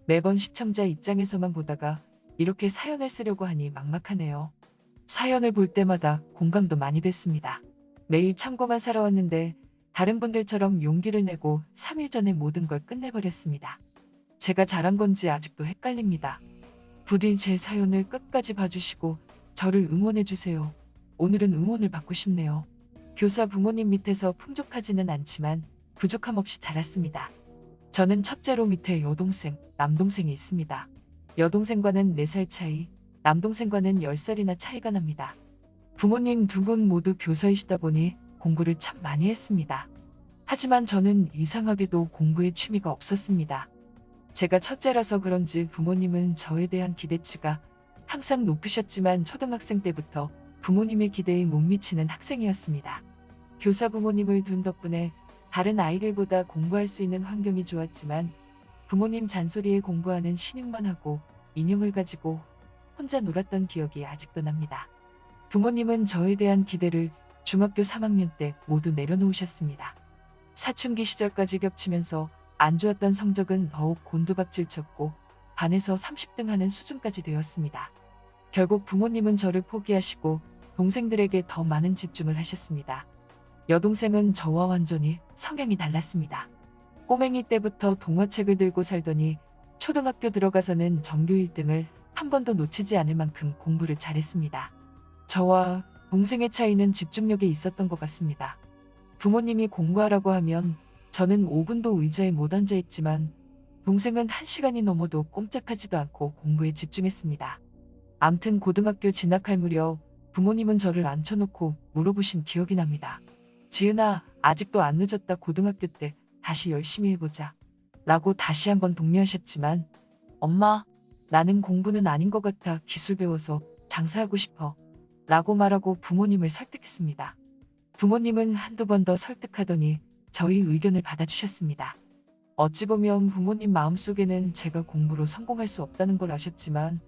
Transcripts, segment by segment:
매번 시청자 입장에서만 보다가 이렇게 사연을 쓰려고 하니 막막하네요. 사연을 볼 때마다 공감도 많이 됐습니다. 매일 참고만 살아왔는데 다른 분들처럼 용기를 내고 3일 전에 모든 걸 끝내버렸습니다. 제가 잘한 건지 아직도 헷갈립니다. 부디 제 사연을 끝까지 봐주시고 저를 응원해주세요. 오늘은 응원을 받고 싶네요. 교사 부모님 밑에서 풍족하지는 않지만 부족함 없이 자랐습니다. 저는 첫째로 밑에 여동생, 남동생이 있습니다. 여동생과는 4살 차이, 남동생과는 10살이나 차이가 납니다. 부모님 두 분 모두 교사이시다 보니 공부를 참 많이 했습니다. 하지만 저는 이상하게도 공부에 취미가 없었습니다. 제가 첫째라서 그런지 부모님은 저에 대한 기대치가 항상 높으셨지만 초등학생 때부터 부모님의 기대에 못 미치는 학생이었습니다. 교사 부모님을 둔 덕분에 다른 아이들보다 공부할 수 있는 환경이 좋았지만 부모님 잔소리에 공부하는 신용만 하고 인형을 가지고 혼자 놀았던 기억이 아직도 납니다. 부모님은 저에 대한 기대를 중학교 3학년 때 모두 내려놓으셨습니다. 사춘기 시절까지 겹치면서 안 좋았던 성적은 더욱 곤두박질 쳤고 반에서 30등 하는 수준까지 되었습니다. 결국 부모님은 저를 포기하시고 동생들에게 더 많은 집중을 하셨습니다. 여동생은 저와 완전히 성향이 달랐습니다. 꼬맹이 때부터 동화책을 들고 살더니 초등학교 들어가서는 전교 1등을 한 번도 놓치지 않을 만큼 공부를 잘했습니다. 저와 동생의 차이는 집중력에 있었던 것 같습니다. 부모님이 공부하라고 하면 저는 5분도 의자에 못 앉아 있지만 동생은 1시간이 넘어도 꼼짝하지도 않고 공부에 집중했습니다. 암튼 고등학교 진학할 무렵 부모님은 저를 앉혀놓고 물어보신 기억이 납니다. 지은아, 아직도 안 늦었다. 고등학교 때 다시 열심히 해보자. 라고 다시 한번 독려하셨지만 엄마, 나는 공부는 아닌 것 같아. 기술 배워서 장사하고 싶어. 라고 말하고 부모님을 설득했습니다. 부모님은 한두 번 더 설득하더니 저희 의견을 받아주셨습니다. 어찌 보면 부모님 마음속에는 제가 공부로 성공할 수 없다는 걸 아셨지만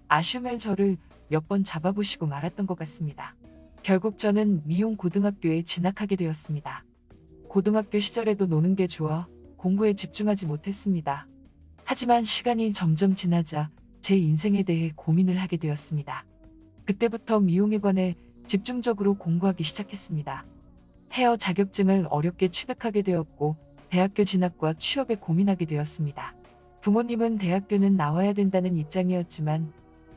아쉬우면 저를 몇 번 잡아보시고 말았던 것 같습니다. 결국 저는 미용 고등학교에 진학하게 되었습니다. 고등학교 시절에도 노는 게 좋아 공부에 집중하지 못했습니다. 하지만 시간이 점점 지나자 제 인생에 대해 고민을 하게 되었습니다. 그때부터 미용에 관해 집중적으로 공부하기 시작했습니다. 헤어 자격증을 어렵게 취득하게 되었고 대학교 진학과 취업에 고민하게 되었습니다. 부모님은 대학교는 나와야 된다는 입장이었지만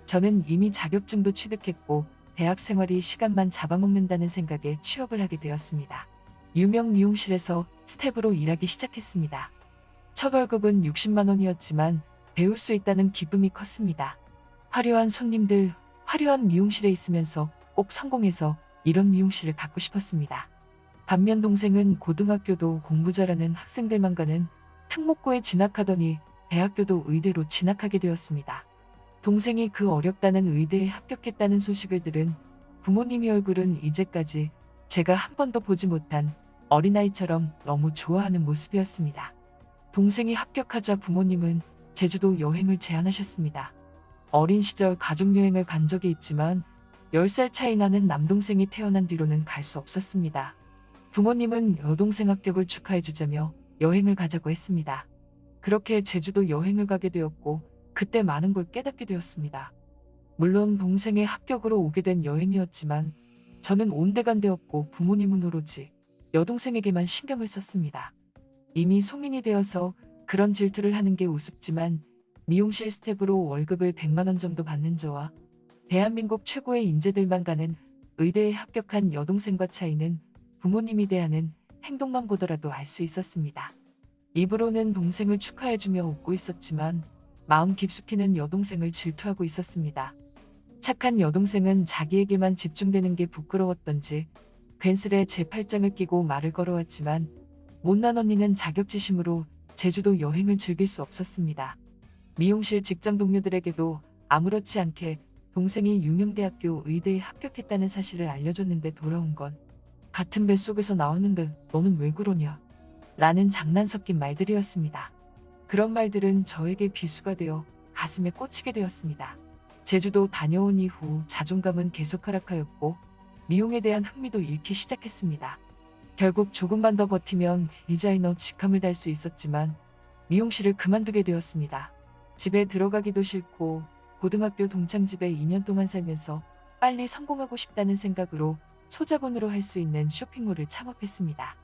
저는 이미 자격증도 취득했고 대학 생활이 시간만 잡아먹는다는 생각에 취업을 하게 되었습니다. 유명 미용실에서 스텝으로 일하기 시작했습니다. 첫 월급은 60만 원이었지만 배울 수 있다는 기쁨이 컸습니다. 화려한 손님들, 화려한 미용실에 있으면서 꼭 성공해서 이런 미용실을 갖고 싶었습니다. 반면 동생은 고등학교도 공부 잘하는 학생들만 가는 특목고에 진학하더니 대학교도 의대로 진학하게 되었습니다. 동생이 그 어렵다는 의대에 합격했다는 소식을 들은 부모님의 얼굴은 이제까지 제가 한 번도 보지 못한 어린아이처럼 너무 좋아하는 모습이었습니다. 동생이 합격하자 부모님은 제주도 여행을 제안하셨습니다. 어린 시절 가족여행을 간 적이 있지만 10살 차이 나는 남동생이 태어난 뒤로는 갈 수 없었습니다. 부모님은 여동생 합격을 축하해주자며 여행을 가자고 했습니다. 그렇게 제주도 여행을 가게 되었고 그때 많은 걸 깨닫게 되었습니다. 물론 동생의 합격으로 오게 된 여행이었지만 저는 온데간데 없고 부모님은 오로지 여동생에게만 신경을 썼습니다. 이미 성인이 되어서 그런 질투를 하는 게 우습지만 미용실 스텝으로 월급을 100만 원 정도 받는 저와 대한민국 최고의 인재들만 가는 의대에 합격한 여동생과 차이는 부모님이 대하는 행동만 보더라도 알 수 있었습니다. 입으로는 동생을 축하해주며 웃고 있었지만 마음 깊숙이는 여동생을 질투하고 있었습니다. 착한 여동생은 자기에게만 집중되는 게 부끄러웠던지 괜스레 제 팔짱을 끼고 말을 걸어왔지만 못난 언니는 자격지심으로 제주도 여행을 즐길 수 없었습니다. 미용실 직장 동료들에게도 아무렇지 않게 동생이 유명대학교 의대에 합격했다는 사실을 알려줬는데 돌아온 건 같은 뱃속에서 나왔는데 너는 왜 그러냐? 라는 장난 섞인 말들이었습니다. 그런 말들은 저에게 비수가 되어 가슴에 꽂히게 되었습니다. 제주도 다녀온 이후 자존감은 계속 하락하였고 미용에 대한 흥미도 잃기 시작했습니다. 결국 조금만 더 버티면 디자이너 직함을 달 수 있었지만 미용실을 그만두게 되었습니다. 집에 들어가기도 싫고 고등학교 동창집에 2년 동안 살면서 빨리 성공하고 싶다는 생각으로 소자본으로 할 수 있는 쇼핑몰을 창업했습니다.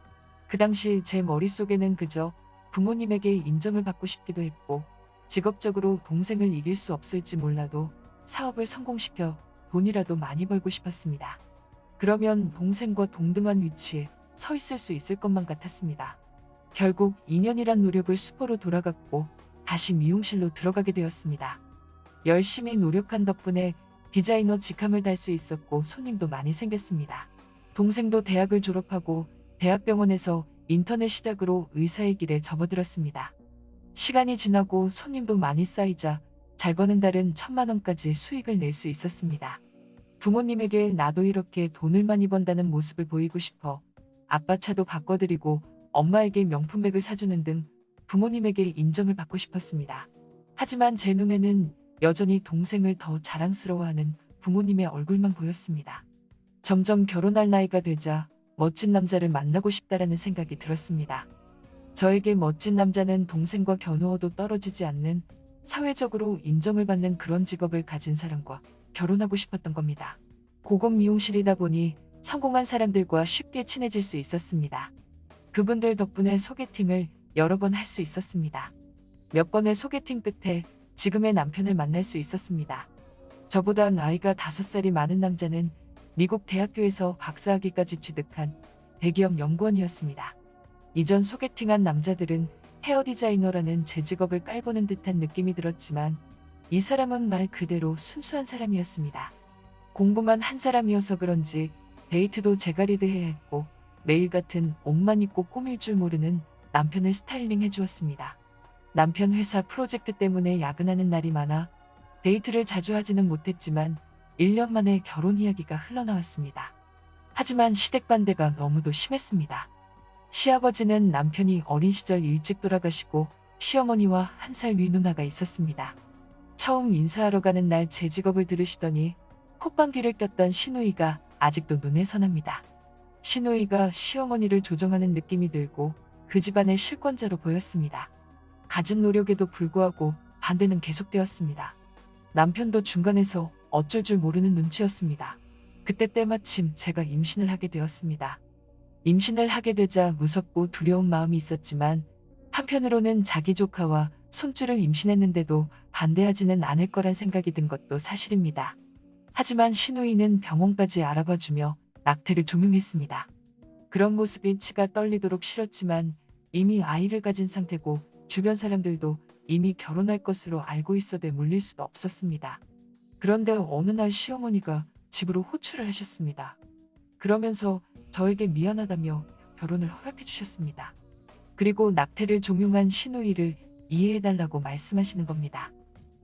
그 당시 제 머릿속에는 그저 부모님에게 인정을 받고 싶기도 했고 직업적으로 동생을 이길 수 없을지 몰라도 사업을 성공시켜 돈이라도 많이 벌고 싶었습니다. 그러면 동생과 동등한 위치에 서 있을 수 있을 것만 같았습니다. 결국 2년이란 노력을 수포로 돌아갔고 다시 미용실로 들어가게 되었습니다. 열심히 노력한 덕분에 디자이너 직함을 달 수 있었고 손님도 많이 생겼습니다. 동생도 대학을 졸업하고 대학병원에서 인턴을 시작으로 의사의 길에 접어들었습니다. 시간이 지나고 손님도 많이 쌓이자 잘 버는 달은 1,000만 원까지 수익을 낼 수 있었습니다. 부모님에게 나도 이렇게 돈을 많이 번다는 모습을 보이고 싶어 아빠 차도 바꿔드리고 엄마에게 명품백을 사주는 등 부모님에게 인정을 받고 싶었습니다. 하지만 제 눈에는 여전히 동생을 더 자랑스러워하는 부모님의 얼굴만 보였습니다. 점점 결혼할 나이가 되자 멋진 남자를 만나고 싶다라는 생각이 들었습니다. 저에게 멋진 남자는 동생과 겨누어도 떨어지지 않는 사회적으로 인정을 받는 그런 직업을 가진 사람과 결혼하고 싶었던 겁니다. 고급 미용실이다 보니 성공한 사람들과 쉽게 친해질 수 있었습니다. 그분들 덕분에 소개팅을 여러 번 할 수 있었습니다. 몇 번의 소개팅 끝에 지금의 남편을 만날 수 있었습니다. 저보다 나이가 5살이 많은 남자는 미국 대학교에서 박사학위까지 취득한 대기업 연구원이었습니다. 이전 소개팅한 남자들은 헤어 디자이너라는 제 직업을 깔보는 듯한 느낌이 들었지만 이 사람은 말 그대로 순수한 사람이었습니다. 공부만 한 사람이어서 그런지 데이트도 제가 리드해야 했고 매일 같은 옷만 입고 꾸밀 줄 모르는 남편을 스타일링 해주었습니다. 남편 회사 프로젝트 때문에 야근하는 날이 많아 데이트를 자주 하지는 못했지만 1년 만에 결혼 이야기가 흘러나왔습니다. 하지만 시댁 반대가 너무도 심했습니다. 시아버지는 남편이 어린 시절 일찍 돌아가시고 시어머니와 1살 위 누나가 있었습니다. 처음 인사하러 가는 날 제 직업을 들으시더니 콧방귀를 꼈던 시누이가 아직도 눈에 선합니다. 시누이가 시어머니를 조정하는 느낌이 들고 그 집안의 실권자로 보였습니다. 갖은 노력에도 불구하고 반대는 계속되었습니다. 남편도 중간에서 어쩔 줄 모르는 눈치였습니다. 그때 때마침 제가 임신을 하게 되었습니다. 임신을 하게 되자 무섭고 두려운 마음이 있었지만 한편으로는 자기 조카와 손주를 임신했는데도 반대하지는 않을 거란 생각이 든 것도 사실입니다. 하지만 시누이는 병원까지 알아봐주며 낙태를 종용했습니다. 그런 모습이 치가 떨리도록 싫었지만 이미 아이를 가진 상태고 주변 사람들도 이미 결혼할 것으로 알고 있어도 물릴 수도 없었습니다. 그런데 어느 날 시어머니가 집으로 호출을 하셨습니다. 그러면서 저에게 미안하다며 결혼을 허락해 주셨습니다. 그리고 낙태를 종용한 시누이를 이해해달라고 말씀하시는 겁니다.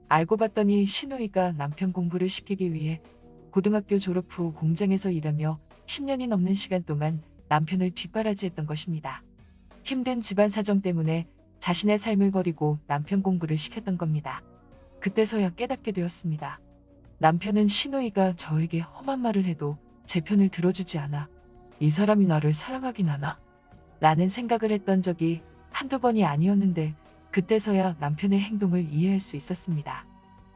알고 봤더니 시누이가 남편 공부를 시키기 위해 고등학교 졸업 후 공장에서 일하며 10년이 넘는 시간 동안 남편을 뒷바라지했던 것입니다. 힘든 집안 사정 때문에 자신의 삶을 버리고 남편 공부를 시켰던 겁니다. 그때서야 깨닫게 되었습니다. 남편은 시누이가 저에게 험한 말을 해도 제 편을 들어주지 않아 이 사람이 나를 사랑하긴 하나? 라는 생각을 했던 적이 한두 번이 아니었는데 그때서야 남편의 행동을 이해할 수 있었습니다.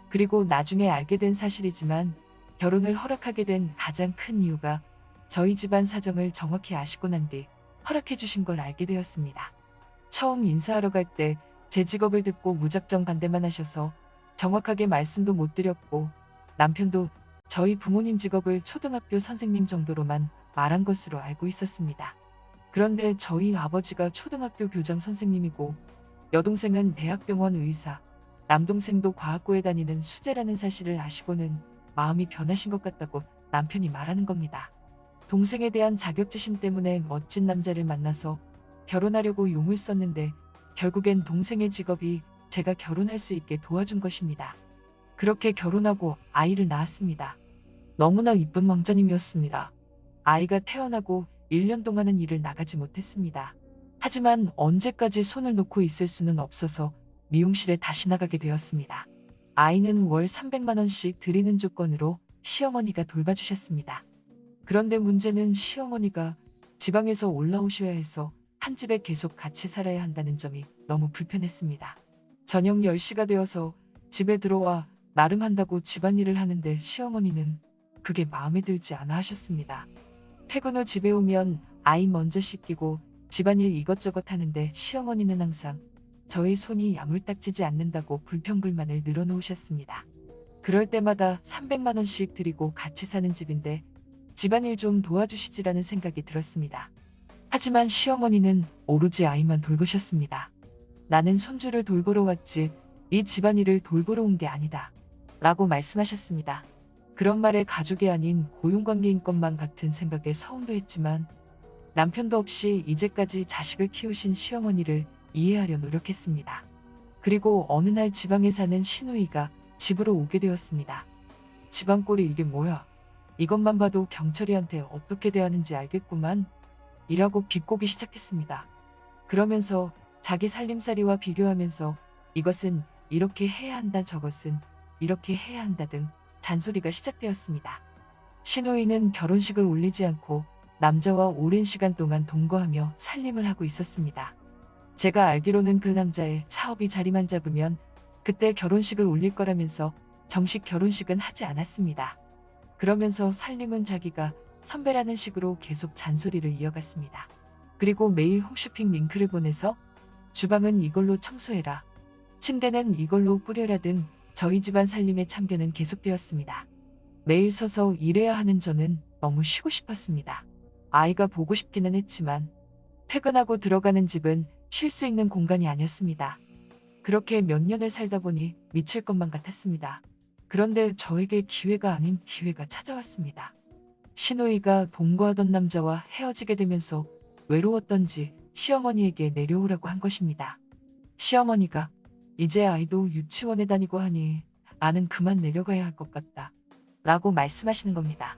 그리고 나중에 알게 된 사실이지만 결혼을 허락하게 된 가장 큰 이유가 저희 집안 사정을 정확히 아시고 난 뒤 허락해 주신 걸 알게 되었습니다. 처음 인사하러 갈 때 제 직업을 듣고 무작정 반대만 하셔서 정확하게 말씀도 못 드렸고 남편도 저희 부모님 직업을 초등학교 선생님 정도로만 말한 것으로 알고 있었습니다. 그런데 저희 아버지가 초등학교 교장 선생님이고 여동생은 대학병원 의사, 남동생도 과학고에 다니는 수재라는 사실을 아시고는 마음이 변하신 것 같다고 남편이 말하는 겁니다. 동생에 대한 자격지심 때문에 멋진 남자를 만나서 결혼하려고 용을 썼는데 결국엔 동생의 직업이 제가 결혼할 수 있게 도와준 것입니다. 그렇게 결혼하고 아이를 낳았습니다. 너무나 이쁜 왕자님이었습니다. 아이가 태어나고 1년 동안은 일을 나가지 못했습니다. 하지만 언제까지 손을 놓고 있을 수는 없어서 미용실에 다시 나가게 되었습니다. 아이는 월 300만 원씩 드리는 조건으로 시어머니가 돌봐주셨습니다. 그런데 문제는 시어머니가 지방에서 올라오셔야 해서 한 집에 계속 같이 살아야 한다는 점이 너무 불편했습니다. 저녁 10시가 되어서 집에 들어와 나름 한다고 집안일을 하는데 시어머니는 그게 마음에 들지 않아 하셨습니다. 퇴근 후 집에 오면 아이 먼저 씻기고 집안일 이것저것 하는데 시어머니는 항상 저의 손이 야물딱지지 않는다고 불평불만을 늘어놓으셨습니다. 그럴 때마다 300만 원씩 드리고 같이 사는 집인데 집안일 좀 도와주시지라는 생각이 들었습니다. 하지만 시어머니는 오로지 아이만 돌보셨습니다. 나는 손주를 돌보러 왔지 이 집안일을 돌보러 온 게 아니다. 라고 말씀하셨습니다. 그런 말에 가족이 아닌 고용관계인 것만 같은 생각에 서운도 했지만 남편도 없이 이제까지 자식을 키우신 시어머니를 이해하려 노력했습니다. 그리고 어느 날 지방에 사는 시누이가 집으로 오게 되었습니다. 집안 꼴이 이게 뭐야? 이것만 봐도 경철이한테 어떻게 대하는지 알겠구만. 이라고 비꼬기 시작했습니다. 그러면서 자기 살림살이와 비교하면서 이것은 이렇게 해야 한다, 저것은 이렇게 해야 한다 등 잔소리가 시작되었습니다. 시누이는 결혼식을 올리지 않고 남자와 오랜 시간 동안 동거하며 살림을 하고 있었습니다. 제가 알기로는 그 남자의 사업이 자리만 잡으면 그때 결혼식을 올릴 거라면서 정식 결혼식은 하지 않았습니다. 그러면서 살림은 자기가 선배라는 식으로 계속 잔소리를 이어갔습니다. 그리고 매일 홈쇼핑 링크를 보내서 주방은 이걸로 청소해라, 침대는 이걸로 뿌려라 등 저희 집안 살림의 참견은 계속되었습니다. 매일 서서 일해야 하는 저는 너무 쉬고 싶었습니다. 아이가 보고 싶기는 했지만 퇴근하고 들어가는 집은 쉴 수 있는 공간이 아니었습니다. 그렇게 몇 년을 살다 보니 미칠 것만 같았습니다. 그런데 저에게 기회가 아닌 기회가 찾아왔습니다. 시누이가 동거하던 남자와 헤어지게 되면서 외로웠던지 시어머니에게 내려오라고 한 것입니다. 시어머니가 이제 아이도 유치원에 다니고 하니 나는 그만 내려가야 할 것 같다 라고 말씀하시는 겁니다.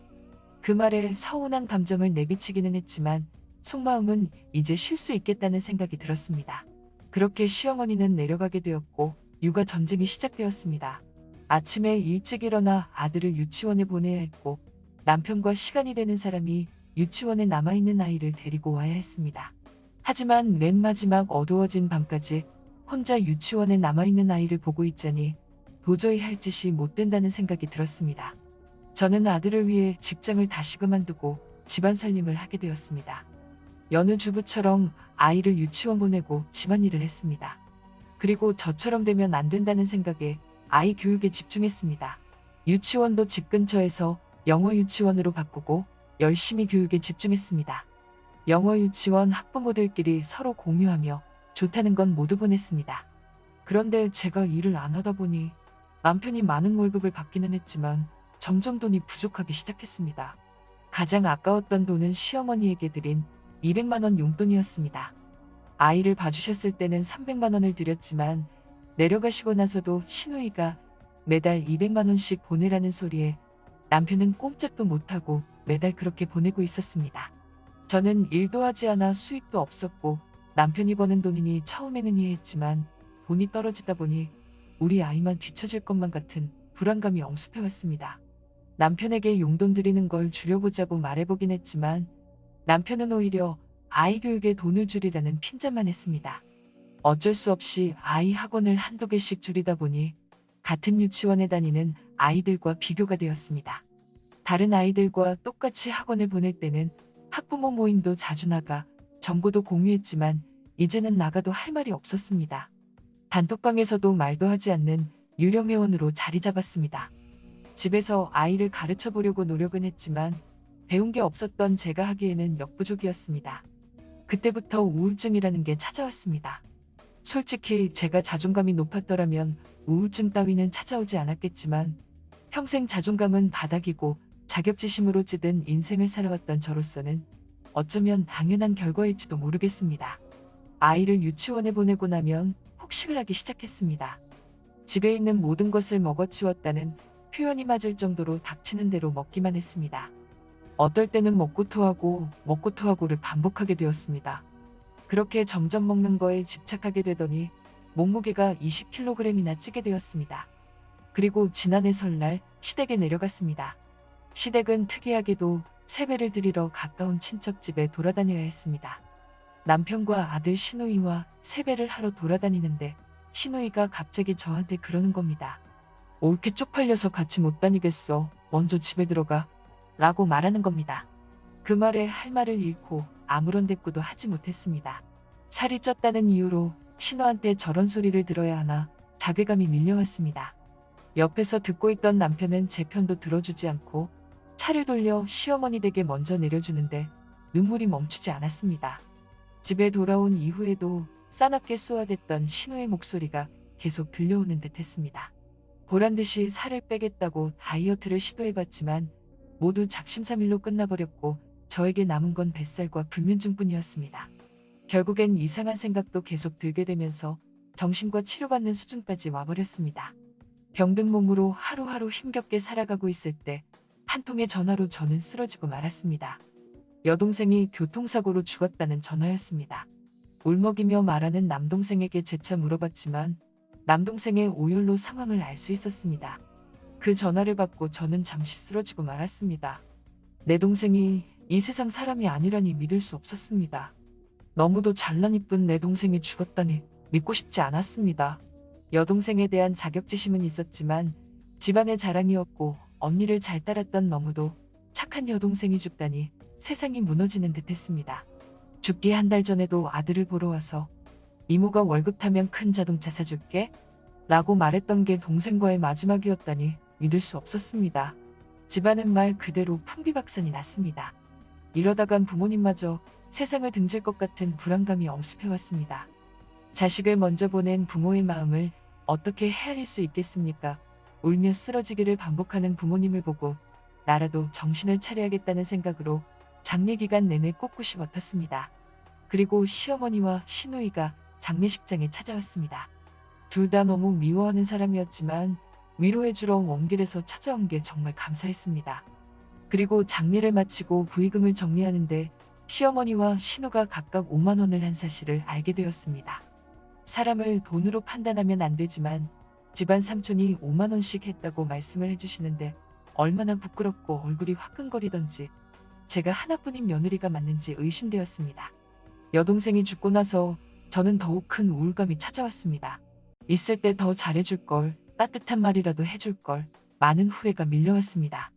그 말에 서운한 감정을 내비치기는 했지만 속마음은 이제 쉴 수 있겠다는 생각이 들었습니다. 그렇게 시어머니는 내려가게 되었고 육아 전쟁이 시작되었습니다. 아침에 일찍 일어나 아들을 유치원에 보내야 했고 남편과 시간이 되는 사람이 유치원에 남아있는 아이를 데리고 와야 했습니다. 하지만 맨 마지막 어두워진 밤까지 혼자 유치원에 남아있는 아이를 보고 있자니 도저히 할 짓이 못 된다는 생각이 들었습니다. 저는 아들을 위해 직장을 다시 그만두고 집안 살림을 하게 되었습니다. 여느 주부처럼 아이를 유치원 보내고 집안일을 했습니다. 그리고 저처럼 되면 안 된다는 생각에 아이 교육에 집중했습니다. 유치원도 집 근처에서 영어 유치원으로 바꾸고 열심히 교육에 집중했습니다. 영어 유치원 학부모들끼리 서로 공유하며 좋다는 건 모두 보냈습니다. 그런데 제가 일을 안 하다 보니 남편이 많은 월급을 받기는 했지만 점점 돈이 부족하기 시작했습니다. 가장 아까웠던 돈은 시어머니에게 드린 200만 원 용돈이었습니다. 아이를 봐주셨을 때는 300만 원을 드렸지만 내려가시고 나서도 시누이가 매달 200만 원씩 보내라는 소리에 남편은 꼼짝도 못하고 매달 그렇게 보내고 있었습니다. 저는 일도 하지 않아 수익도 없었고 남편이 버는 돈이니 처음에는 이해했지만 돈이 떨어지다 보니 우리 아이만 뒤처질 것만 같은 불안감이 엄습해왔습니다. 남편에게 용돈 드리는 걸 줄여보자고 말해보긴 했지만 남편은 오히려 아이 교육에 돈을 줄이라는 핀잔만 했습니다. 어쩔 수 없이 아이 학원을 한두 개씩 줄이다 보니 같은 유치원에 다니는 아이들과 비교가 되었습니다. 다른 아이들과 똑같이 학원을 보낼 때는 학부모 모임도 자주 나가 정보도 공유했지만 이제는 나가도 할 말이 없었습니다. 단톡방에서도 말도 하지 않는 유령 회원으로 자리 잡았습니다. 집에서 아이를 가르쳐 보려고 노력은 했지만 배운 게 없었던 제가 하기에는 역부족이었습니다. 그때부터 우울증이라는 게 찾아왔습니다. 솔직히 제가 자존감이 높았더라면 우울증 따위는 찾아오지 않았겠지만 평생 자존감은 바닥이고 자격지심으로 찌든 인생을 살아왔던 저로서는 어쩌면 당연한 결과일지도 모르겠습니다. 아이를 유치원에 보내고 나면 폭식을 하기 시작했습니다. 집에 있는 모든 것을 먹어치웠다는 표현이 맞을 정도로 닥치는 대로 먹기만 했습니다. 어떨 때는 먹고 토하고를 반복하게 되었습니다. 그렇게 점점 먹는 거에 집착하게 되더니 몸무게가 20kg이나 찌게 되었습니다. 그리고 지난해 설날 시댁에 내려갔습니다. 시댁은 특이하게도 세배를 드리러 가까운 친척집에 돌아다녀야 했습니다. 남편과 아들 시누이와 세배를 하러 돌아다니는데 신우이가 갑자기 저한테 그러는 겁니다. 옳게 쪽팔려서 같이 못 다니겠어. 먼저 집에 들어가. 라고 말하는 겁니다. 그 말에 할 말을 잃고 아무런 대꾸도 하지 못했습니다. 살이 쪘다는 이유로 신우한테 저런 소리를 들어야 하나 자괴감이 밀려왔습니다. 옆에서 듣고 있던 남편은 제 편도 들어주지 않고 차를 돌려 시어머니 댁에 먼저 내려주는데 눈물이 멈추지 않았습니다. 집에 돌아온 이후에도 싸납게 쏘아댔던 신우의 목소리가 계속 들려오는 듯 했습니다. 보란듯이 살을 빼겠다고 다이어트를 시도해봤지만 모두 작심삼일로 끝나버렸고 저에게 남은 건 뱃살과 불면증뿐이었습니다. 결국엔 이상한 생각도 계속 들게 되면서 정신과 치료받는 수준까지 와버렸습니다. 병든 몸으로 하루하루 힘겹게 살아가고 있을 때 한 통의 전화로 저는 쓰러지고 말았습니다. 여동생이 교통사고로 죽었다는 전화였습니다. 울먹이며 말하는 남동생에게 재차 물어봤지만 남동생의 오열로 상황을 알 수 있었습니다. 그 전화를 받고 저는 잠시 쓰러지고 말았습니다. 내 동생이 이 세상 사람이 아니라니 믿을 수 없었습니다. 너무도 잘난 이쁜 내 동생이 죽었다니 믿고 싶지 않았습니다. 여동생에 대한 자격지심은 있었지만 집안의 자랑이었고 언니를 잘 따랐던 너무도 착한 여동생이 죽다니 세상이 무너지는 듯했습니다. 죽기 한 달 전에도 아들을 보러 와서 이모가 월급 타면 큰 자동차 사줄게 라고 말했던 게 동생과의 마지막이었다니 믿을 수 없었습니다. 집안은 말 그대로 풍비박산이 났습니다. 이러다간 부모님마저 세상을 등질 것 같은 불안감이 엄습해왔습니다. 자식을 먼저 보낸 부모의 마음을 어떻게 헤아릴 수 있겠습니까? 울며 쓰러지기를 반복하는 부모님을 보고 나라도 정신을 차려야겠다는 생각으로 장례기간 내내 꿋꿋이 버텼습니다. 그리고 시어머니와 시누이가 장례식장에 찾아왔습니다. 둘 다 너무 미워하는 사람이었지만 위로해주러 먼 길에서 찾아온 게 정말 감사했습니다. 그리고 장례를 마치고 부의금을 정리하는데 시어머니와 신우가 각각 5만 원을 한 사실을 알게 되었습니다. 사람을 돈으로 판단하면 안 되지만 집안 삼촌이 5만 원씩 했다고 말씀을 해주시는데 얼마나 부끄럽고 얼굴이 화끈거리던지 제가 하나뿐인 며느리가 맞는지 의심되었습니다. 여동생이 죽고 나서 저는 더욱 큰 우울감이 찾아왔습니다. 있을 때 더 잘해줄 걸, 따뜻한 말이라도 해줄 걸, 많은 후회가 밀려왔습니다.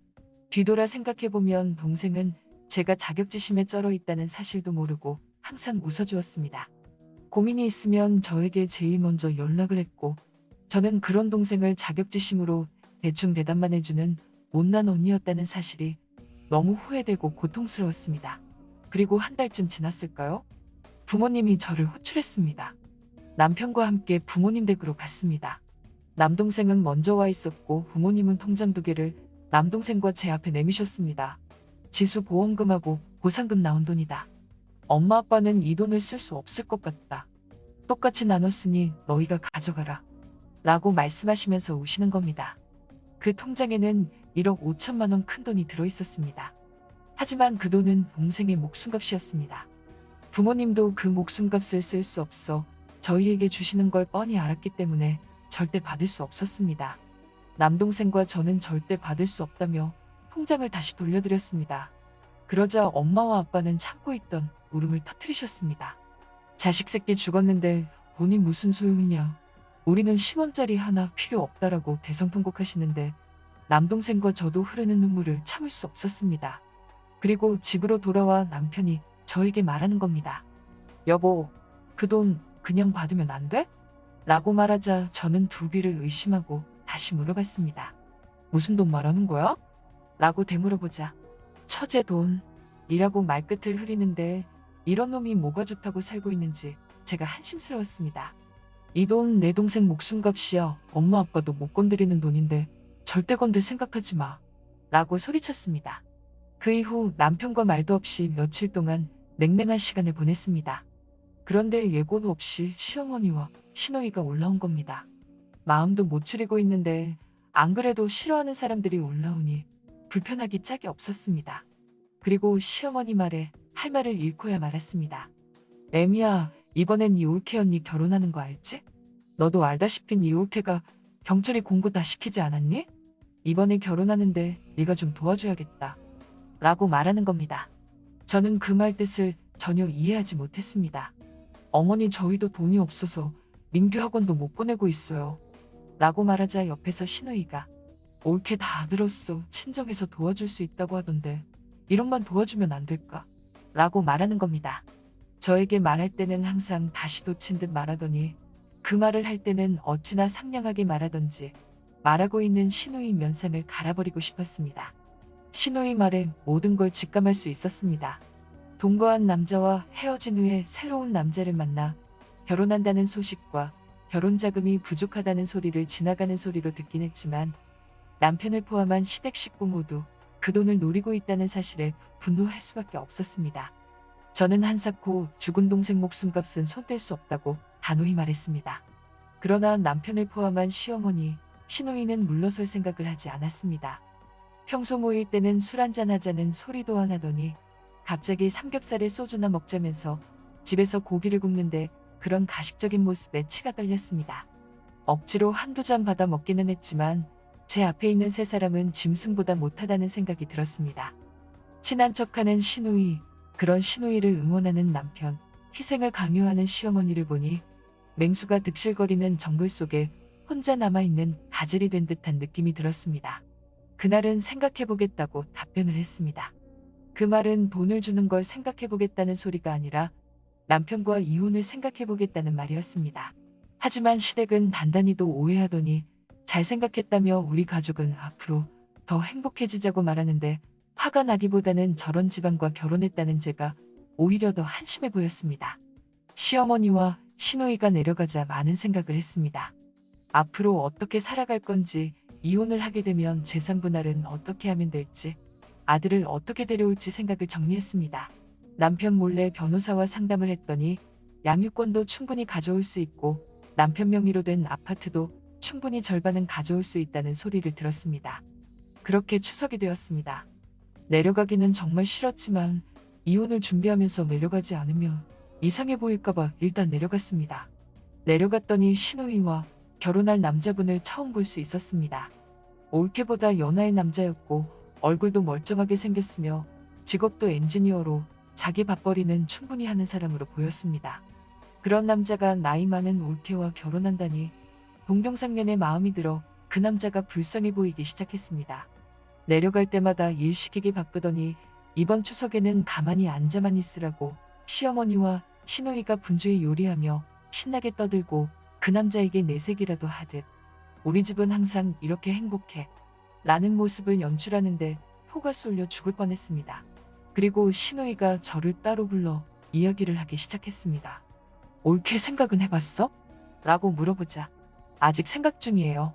뒤돌아 생각해보면 동생은 제가 자격지심에 쩔어 있다는 사실도 모르고 항상 웃어주었습니다. 고민이 있으면 저에게 제일 먼저 연락을 했고 저는 그런 동생을 자격지심으로 대충 대답만 해주는 못난 언니였다는 사실이 너무 후회되고 고통스러웠습니다. 그리고 한 달쯤 지났을까요? 부모님이 저를 호출했습니다. 남편과 함께 부모님 댁으로 갔습니다. 남동생은 먼저 와 있었고 부모님은 통장 2개를 남동생과 제 앞에 내미셨습니다. 지수 보험금하고 보상금 나온 돈이다. 엄마 아빠는 이 돈을 쓸 수 없을 것 같다. 똑같이 나눴으니 너희가 가져가라. 라고 말씀하시면서 우시는 겁니다. 그 통장에는 1억 5천만 원 큰 돈이 들어있었습니다. 하지만 그 돈은 동생의 목숨값이었습니다. 부모님도 그 목숨값을 쓸 수 없어 저희에게 주시는 걸 뻔히 알았기 때문에 절대 받을 수 없었습니다. 남동생과 저는 절대 받을 수 없다며 통장을 다시 돌려드렸습니다. 그러자 엄마와 아빠는 참고 있던 울음을 터뜨리셨습니다. 자식 새끼 죽었는데 돈이 무슨 소용이냐. 우리는 10원짜리 하나 필요 없다라고 대성통곡하시는데 남동생과 저도 흐르는 눈물을 참을 수 없었습니다. 그리고 집으로 돌아와 남편이 저에게 말하는 겁니다. 여보, 그 돈 그냥 받으면 안 돼? 라고 말하자 저는 두 귀를 의심하고 다시 물어봤습니다. 무슨 돈 말하는 거야? 라고 되물어보자 처제 돈이라고 말끝을 흐리는데 이런 놈이 뭐가 좋다고 살고 있는지 제가 한심스러웠습니다. 이 돈 내 동생 목숨값이야. 엄마 아빠도 못 건드리는 돈인데 절대 건들 생각하지 마. 라고 소리쳤습니다. 그 이후 남편과 말도 없이 며칠 동안 냉랭한 시간을 보냈습니다. 그런데 예고도 없이 시어머니와 시누이가 올라온 겁니다. 마음도 못 추리고 있는데 안 그래도 싫어하는 사람들이 올라오니 불편하기 짝이 없었습니다. 그리고 시어머니 말에 할 말을 잃고야 말았습니다. 애미야, 이번엔 이 올케 언니 결혼하는 거 알지? 너도 알다시피 이 올케가 경찰이 공고 다 시키지 않았니? 이번에 결혼하는데 네가 좀 도와줘야겠다. 라고 말하는 겁니다. 저는 그 말 뜻을 전혀 이해하지 못했습니다. 어머니 저희도 돈이 없어서 민규 학원도 못 보내고 있어요. 라고 말하자 옆에서 신우이가 옳게 다 들었어. 친정에서 도와줄 수 있다고 하던데 이런만 도와주면 안 될까? 라고 말하는 겁니다. 저에게 말할 때는 항상 다시 도친 듯 말하더니 그 말을 할 때는 어찌나 상냥하게 말하던지 말하고 있는 신우이 면상을 갈아버리고 싶었습니다. 신우이 말에 모든 걸 직감할 수 있었습니다. 동거한 남자와 헤어진 후에 새로운 남자를 만나 결혼한다는 소식과 결혼 자금이 부족하다는 소리를 지나가는 소리로 듣긴 했지만 남편을 포함한 시댁 식구 모두 그 돈을 노리고 있다는 사실에 분노할 수밖에 없었습니다. 저는 한사코 죽은 동생 목숨값은 손댈 수 없다고 단호히 말했습니다. 그러나 남편을 포함한 시어머니, 신우이는 물러설 생각을 하지 않았습니다. 평소 모일 때는 술 한잔 하자는 소리도 안 하더니 갑자기 삼겹살에 소주나 먹자면서 집에서 고기를 굽는데 그런 가식적인 모습에 치가 떨렸습니다. 억지로 한두 잔 받아 먹기는 했지만 제 앞에 있는 세 사람은 짐승보다 못하다는 생각이 들었습니다. 친한 척하는 신우이, 그런 신우이를 응원하는 남편, 희생을 강요하는 시어머니를 보니 맹수가 득실거리는 정글 속에 혼자 남아있는 가젤이 된 듯한 느낌이 들었습니다. 그날은 생각해보겠다고 답변을 했습니다. 그 말은 돈을 주는 걸 생각해보겠다는 소리가 아니라 남편과 이혼을 생각해보겠다는 말이었습니다. 하지만 시댁은 단단히도 오해하더니 잘 생각했다며 우리 가족은 앞으로 더 행복해지자고 말하는데 화가 나기보다는 저런 집안과 결혼했다는 제가 오히려 더 한심해 보였습니다. 시어머니와 신우이가 내려가자 많은 생각을 했습니다. 앞으로 어떻게 살아갈 건지, 이혼을 하게 되면 재산 분할은 어떻게 하면 될지, 아들을 어떻게 데려올지 생각을 정리했습니다. 남편 몰래 변호사와 상담을 했더니 양육권도 충분히 가져올 수 있고 남편 명의로 된 아파트도 충분히 절반은 가져올 수 있다는 소리를 들었습니다. 그렇게 추석이 되었습니다. 내려가기는 정말 싫었지만 이혼을 준비하면서 내려가지 않으면 이상해 보일까봐 일단 내려갔습니다. 내려갔더니 신우이와 결혼할 남자분을 처음 볼 수 있었습니다. 올케보다 연하의 남자였고 얼굴도 멀쩡하게 생겼으며 직업도 엔지니어로 자기 밥벌이는 충분히 하는 사람으로 보였습니다. 그런 남자가 나이 많은 올케와 결혼한다니 동병상련의 마음이 들어 그 남자가 불쌍해 보이기 시작했습니다. 내려갈 때마다 일 시키기 바쁘더니 이번 추석에는 가만히 앉아만 있으라고 시어머니와 신우이가 분주히 요리하며 신나게 떠들고 그 남자에게 내색이라도 하듯 우리 집은 항상 이렇게 행복해 라는 모습을 연출하는데 토가 쏠려 죽을 뻔했습니다. 그리고 신우이가 저를 따로 불러 이야기를 하기 시작했습니다. 올케 생각은 해봤어? 라고 물어보자 아직 생각 중이에요.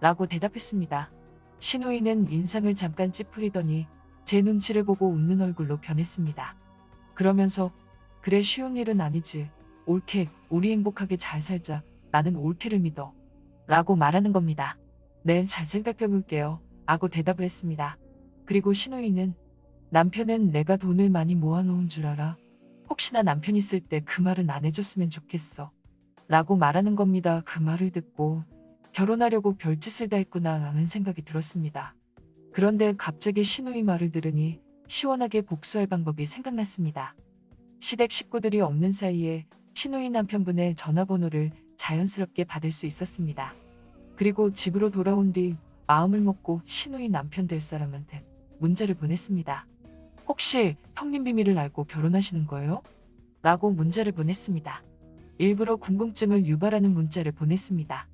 라고 대답했습니다. 신우이는 인상을 잠깐 찌푸리더니 제 눈치를 보고 웃는 얼굴로 변했습니다. 그러면서 그래 쉬운 일은 아니지. 올케 우리 행복하게 잘 살자. 나는 올케를 믿어. 라고 말하는 겁니다. 네, 잘 생각해볼게요. 하고 대답을 했습니다. 그리고 신우이는 남편은 내가 돈을 많이 모아놓은 줄 알아. 혹시나 남편 있을 때 그 말은 안 해줬으면 좋겠어. 라고 말하는 겁니다. 그 말을 듣고 결혼하려고 별짓을 다 했구나 라는 생각이 들었습니다. 그런데 갑자기 신우이 말을 들으니 시원하게 복수할 방법이 생각났습니다. 시댁 식구들이 없는 사이에 신우이 남편분의 전화번호를 자연스럽게 받을 수 있었습니다. 그리고 집으로 돌아온 뒤 마음을 먹고 신우이 남편 될 사람한테 문자를 보냈습니다. 혹시 형님 비밀을 알고 결혼하시는 거예요? 라고 문자를 보냈습니다. 일부러 궁금증을 유발하는 문자를 보냈습니다.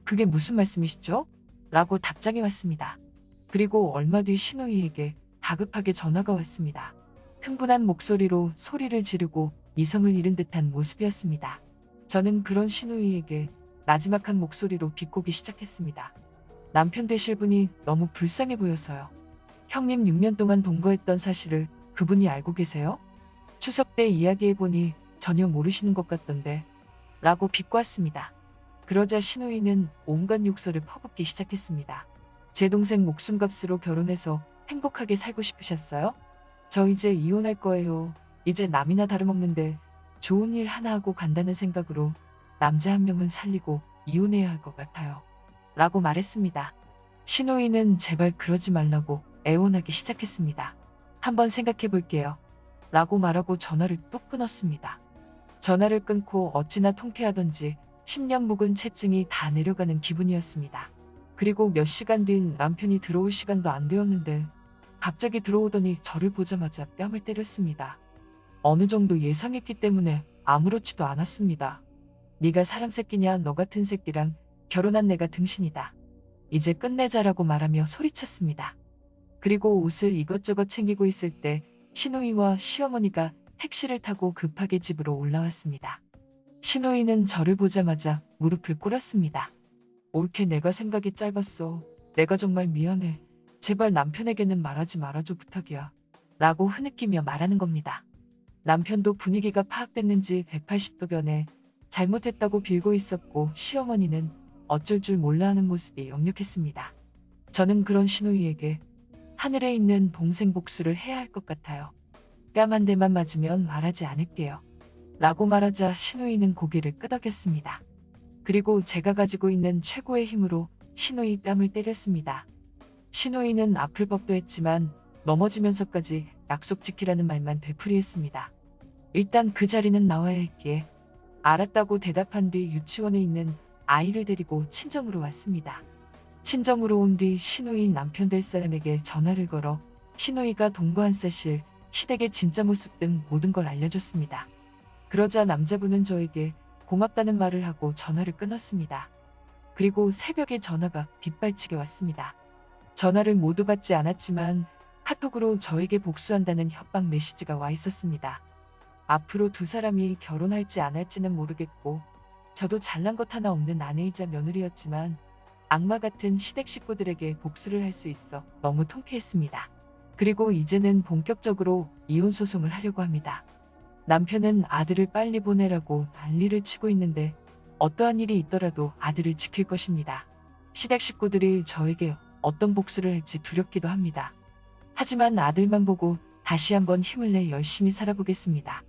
그게 무슨 말씀이시죠? 라고 답장이 왔습니다. 그리고 얼마 뒤 신우이에게 다급하게 전화가 왔습니다. 흥분한 목소리로 소리를 지르고 이성을 잃은 듯한 모습이었습니다. 저는 그런 신우이에게 나지막한 목소리로 비꼬기 시작했습니다. 남편 되실 분이 너무 불쌍해 보여서요. 형님 6년 동안 동거했던 사실을 그분이 알고 계세요? 추석 때 이야기해보니 전혀 모르시는 것 같던데 라고 비꼬았습니다. 그러자 신우이는 온갖 욕설을 퍼붓기 시작했습니다. 제 동생 목숨값으로 결혼해서 행복하게 살고 싶으셨어요? 저 이제 이혼할 거예요. 이제 남이나 다름없는데 좋은 일 하나 하고 간다는 생각으로 남자 한 명은 살리고 이혼해야 할 것 같아요. 라고 말했습니다. 신우이는 제발 그러지 말라고 애원하기 시작했습니다. 한번 생각해 볼게요. 라고 말하고 전화를 뚝 끊었습니다. 전화를 끊고 어찌나 통쾌하던지 10년 묵은 채증이 다 내려가는 기분이었습니다. 그리고 몇 시간 뒤 남편이 들어올 시간도 안 되었는데 갑자기 들어오더니 저를 보자마자 뺨을 때렸습니다. 어느 정도 예상했기 때문에 아무렇지도 않았습니다. 네가 사람 새끼냐, 너 같은 새끼랑 결혼한 내가 등신이다. 이제 끝내자라고 말하며 소리쳤습니다. 그리고 옷을 이것저것 챙기고 있을 때 시누이와 시어머니가 택시를 타고 급하게 집으로 올라왔습니다. 시누이는 저를 보자마자 무릎을 꿇었습니다. 옳게 내가 생각이 짧았어. 내가 정말 미안해. 제발 남편에게는 말하지 말아줘, 부탁이야. 라고 흐느끼며 말하는 겁니다. 남편도 분위기가 파악됐는지 180도 변해 잘못했다고 빌고 있었고 시어머니는 어쩔 줄 몰라 하는 모습이 역력했습니다. 저는 그런 시누이에게 하늘에 있는 동생 복수를 해야 할 것 같아요. 뺨 한 대만 맞으면 말하지 않을게요. 라고 말하자 시누이는 고개를 끄덕였습니다. 그리고 제가 가지고 있는 최고의 힘으로 시누이 뺨을 때렸습니다. 시누이는 아플 법도 했지만 넘어지면서까지 약속 지키라는 말만 되풀이했습니다. 일단 그 자리는 나와야 했기에 알았다고 대답한 뒤 유치원에 있는 아이를 데리고 친정으로 왔습니다. 친정으로 온 뒤 시누이 남편 될 사람에게 전화를 걸어 시누이가 동거한 사실, 시댁의 진짜 모습 등 모든 걸 알려줬습니다. 그러자 남자분은 저에게 고맙다는 말을 하고 전화를 끊었습니다. 그리고 새벽에 전화가 빗발치게 왔습니다. 전화를 모두 받지 않았지만 카톡으로 저에게 복수한다는 협박 메시지가 와 있었습니다. 앞으로 두 사람이 결혼할지 안 할지는 모르겠고 저도 잘난 것 하나 없는 아내이자 며느리였지만 악마 같은 시댁 식구들에게 복수를 할 수 있어 너무 통쾌했습니다. 그리고 이제는 본격적으로 이혼 소송을 하려고 합니다. 남편은 아들을 빨리 보내라고 난리를 치고 있는데 어떠한 일이 있더라도 아들을 지킬 것입니다. 시댁 식구들이 저에게 어떤 복수를 할지 두렵기도 합니다. 하지만 아들만 보고 다시 한번 힘을 내 열심히 살아보겠습니다.